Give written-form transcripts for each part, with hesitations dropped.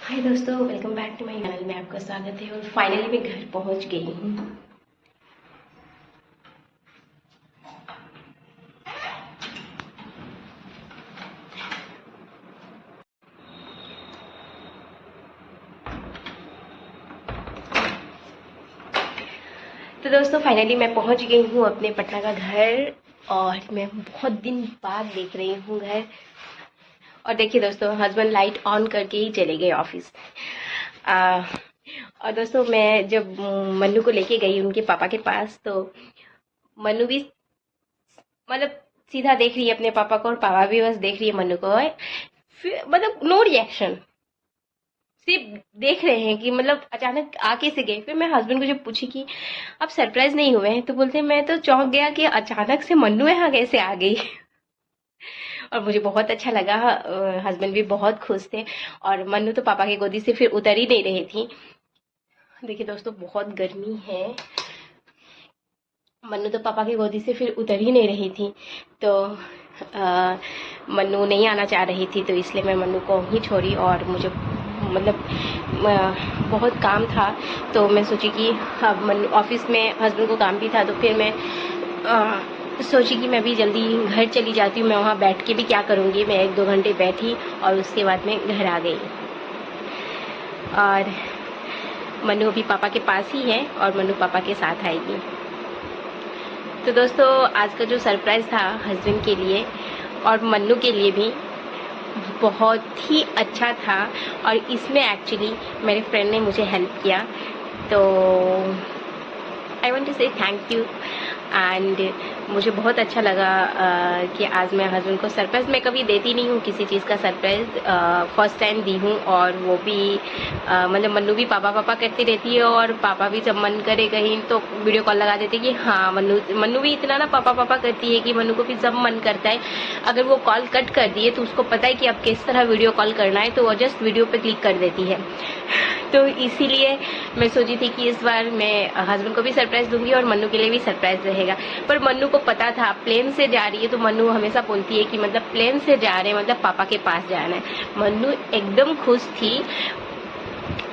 हाय दोस्तों, welcome back to my channel में आपका स्वागत है। और फाइनली मैं घर पहुंच गई हूँ। तो दोस्तों फाइनली मैं पहुंच गई हूँ अपने पटना का घर। और मैं बहुत दिन बाद देख रही हूँ घर। और देखिए दोस्तों, हस्बैंड लाइट ऑन करके ही चले गए ऑफिस। और दोस्तों मैं जब मन्नू को लेके गई उनके पापा के पास, तो मन्नू भी मतलब सीधा देख रही है अपने पापा को, और पापा भी बस देख रही है मन्नू को। फिर मतलब नो रिएक्शन, सिर्फ देख रहे हैं कि मतलब अचानक आके से गए। फिर मैं हस्बैंड को जब पूछी कि आप सरप्राइज नहीं हुए हैं, तो बोलते हैं मैं तो चौंक गया कि अचानक से मन्नू यहाँ कैसे आ गई। और मुझे बहुत अच्छा लगा। हस्बैंड भी बहुत खुश थे। और मन्नू तो पापा की गोदी से फिर उतर ही नहीं रही थी। देखिए दोस्तों, बहुत गर्मी है। मन्नू तो पापा की गोदी से फिर उतर ही नहीं रही थी। तो मन्नू नहीं आना चाह रही थी, तो इसलिए मैं मन्नू को ही छोड़ी। और मुझे मतलब बहुत काम था, तो मैं सोची कि अब मन्नू ऑफिस में हस्बैंड को काम भी था, तो फिर मैं सोची कि मैं भी जल्दी घर चली जाती हूँ। मैं वहाँ बैठ के भी क्या करूँगी। मैं 1-2 घंटे बैठी और उसके बाद मैं घर आ गई। और मन्नू अभी पापा के पास ही है और मन्नू पापा के साथ आएगी। तो दोस्तों आज का जो सरप्राइज़ था हस्बैंड के लिए और मन्नू के लिए भी बहुत ही अच्छा था। और इसमें एक्चुअली मेरे फ्रेंड ने मुझे हेल्प किया। तो आई वांट टू से थैंक यू। एंड मुझे बहुत अच्छा लगा कि आज मैं हस्बैंड को सरप्राइज़, मैं कभी देती नहीं हूँ किसी चीज़ का सरप्राइज़, फर्स्ट टाइम दी हूँ। और वो भी मतलब मन्नू भी पापा पापा करती रहती है, और पापा भी जब मन करे कहीं तो वीडियो कॉल लगा देते कि हाँ। मन्नू भी इतना ना पापा पापा करती है कि मन्नू को भी जब मन करता है, अगर वो कॉल कट कर दिए तो उसको पता है कि अब किस तरह वीडियो कॉल करना है, तो वो जस्ट वीडियो पे क्लिक कर देती है। तो इसीलिए मैं सोची थी कि इस बार मैं हस्बैंड को भी सरप्राइज़ दूंगी और मन्नू के लिए भी सरप्राइज़ रहेगा। पर मन्नू को पता था प्लेन से जा रही है, तो मन्नू हमेशा बोलती है कि मतलब प्लेन से जा रहे हैं मतलब पापा के पास जाना है। मन्नू एकदम खुश थी।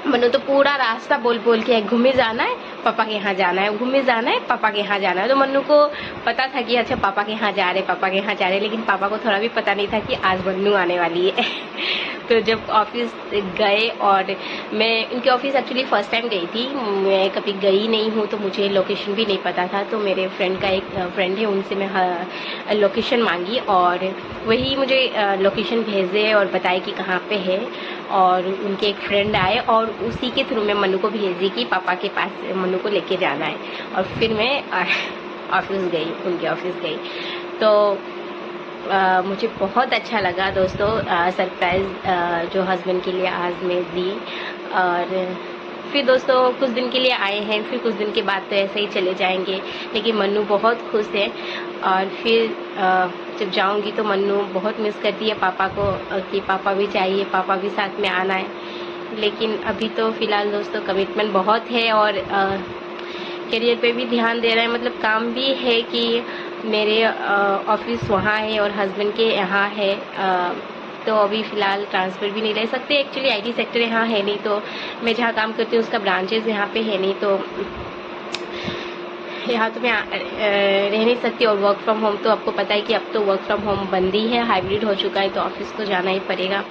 मन्नू तो पूरा रास्ता बोल बोल के घूमे जाना है, पापा के यहाँ जाना है, घूमे जाना है, पापा के यहाँ जाना है। तो मन्नू को पता था कि अच्छा पापा के यहाँ जा रहे, पापा के यहाँ जा रहे। लेकिन पापा को थोड़ा भी पता नहीं था कि आज मन्नू आने वाली है। तो जब ऑफिस गए, और मैं इनके ऑफिस एक्चुअली फर्स्ट टाइम गई थी, मैं कभी गई नहीं हूँ, तो मुझे लोकेशन भी नहीं पता था। तो मेरे फ्रेंड का एक फ्रेंड है, उनसे मैं लोकेशन मांगी और वही मुझे लोकेशन भेजे और बताए कि कहाँ पे है। और उनके एक फ्रेंड आए और उसी के थ्रू मैं मन्नू को भेजी कि पापा के पास मन्नू को लेके जाना है। और फिर मैं ऑफिस गई, उनके ऑफिस गई। तो मुझे बहुत अच्छा लगा दोस्तों सरप्राइज़ जो हस्बैंड के लिए आज मैं दी। और फिर दोस्तों कुछ दिन के लिए आए हैं, फिर कुछ दिन के बाद तो ऐसे ही चले जाएंगे। लेकिन मन्नू बहुत खुश है। और फिर जब जाऊंगी तो मन्नू बहुत मिस करती है पापा को, कि पापा भी चाहिए, पापा भी साथ में आना है। लेकिन अभी तो फ़िलहाल दोस्तों कमिटमेंट बहुत है और करियर पे भी ध्यान दे रहा है। मतलब काम भी है कि मेरे ऑफिस वहाँ है और हस्बैंड के यहाँ है। तो अभी फ़िलहाल ट्रांसफ़र भी नहीं रह सकते। एक्चुअली आईटी सेक्टर यहाँ है नहीं, तो मैं जहाँ काम करती हूँ उसका ब्रांचेज यहाँ पे है नहीं, तो यहाँ तो मैं रह नहीं सकती। और वर्क फ्रॉम होम तो आपको पता है कि अब तो वर्क फ्रॉम होम बंद ही है, हाइब्रिड हो चुका है, तो ऑफिस तो जाना ही पड़ेगा।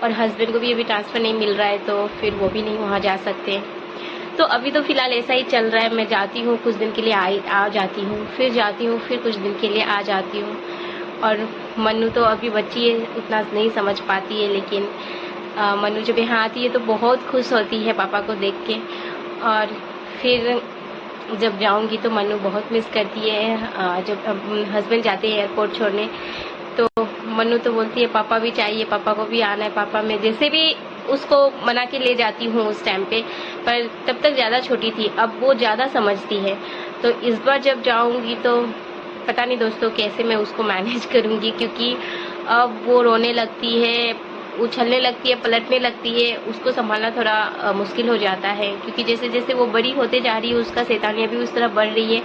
और हस्बैंड को भी अभी ट्रांसफ़र नहीं मिल रहा है, तो फिर वो भी नहीं वहाँ जा सकते। तो अभी तो फ़िलहाल ऐसा ही चल रहा है। मैं जाती हूँ कुछ दिन के लिए, आ जाती हूँ, फिर जाती हूँ, फिर कुछ दिन के लिए आ जाती हूँ। और मन्नू तो अभी बच्ची है, उतना नहीं समझ पाती है। लेकिन मन्नू जब यहाँ आती है तो बहुत खुश होती है पापा को देख के। और फिर जब जाऊंगी तो मन्नू बहुत मिस करती है। जब हस्बैंड जाते हैं एयरपोर्ट छोड़ने, तो मन्नू तो बोलती है पापा भी चाहिए, पापा को भी आना है। पापा मैं जैसे भी उसको मना के ले जाती हूँ उस टाइम पे, पर तब तक ज़्यादा छोटी थी, अब वो ज़्यादा समझती है। तो इस बार जब जाऊंगी तो पता नहीं दोस्तों कैसे मैं उसको मैनेज करूँगी, क्योंकि अब वो रोने लगती है, उछलने लगती है, पलटने लगती है। उसको संभालना थोड़ा मुश्किल हो जाता है, क्योंकि जैसे जैसे वो बड़ी होते जा रही है उसका शैतानियाँ भी उस तरह बढ़ रही है।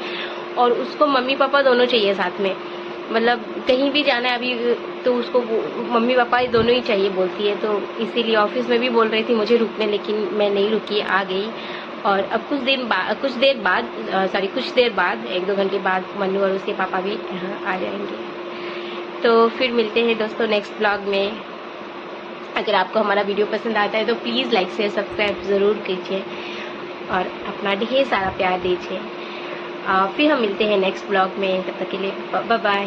और उसको मम्मी पापा दोनों चाहिए साथ में। मतलब कहीं भी जाना है अभी तो उसको मम्मी पापा दोनों ही चाहिए बोलती है, तो इसीलिए ऑफिस में भी बोल रही थी मुझे रुकने, लेकिन मैं नहीं रुकी, आ गई। और अब कुछ देर बाद कुछ देर बाद 1-2 घंटे बाद मन्नू और उसके पापा भी यहाँ आ जाएंगे। तो फिर मिलते हैं दोस्तों नेक्स्ट ब्लॉग में। अगर आपको हमारा वीडियो पसंद आता है तो प्लीज़ लाइक शेयर सब्सक्राइब ज़रूर कीजिए और अपना ढेर सारा प्यार दीजिए। फिर हम मिलते हैं नेक्स्ट ब्लॉग में, तब तक के लिए बाय बाय।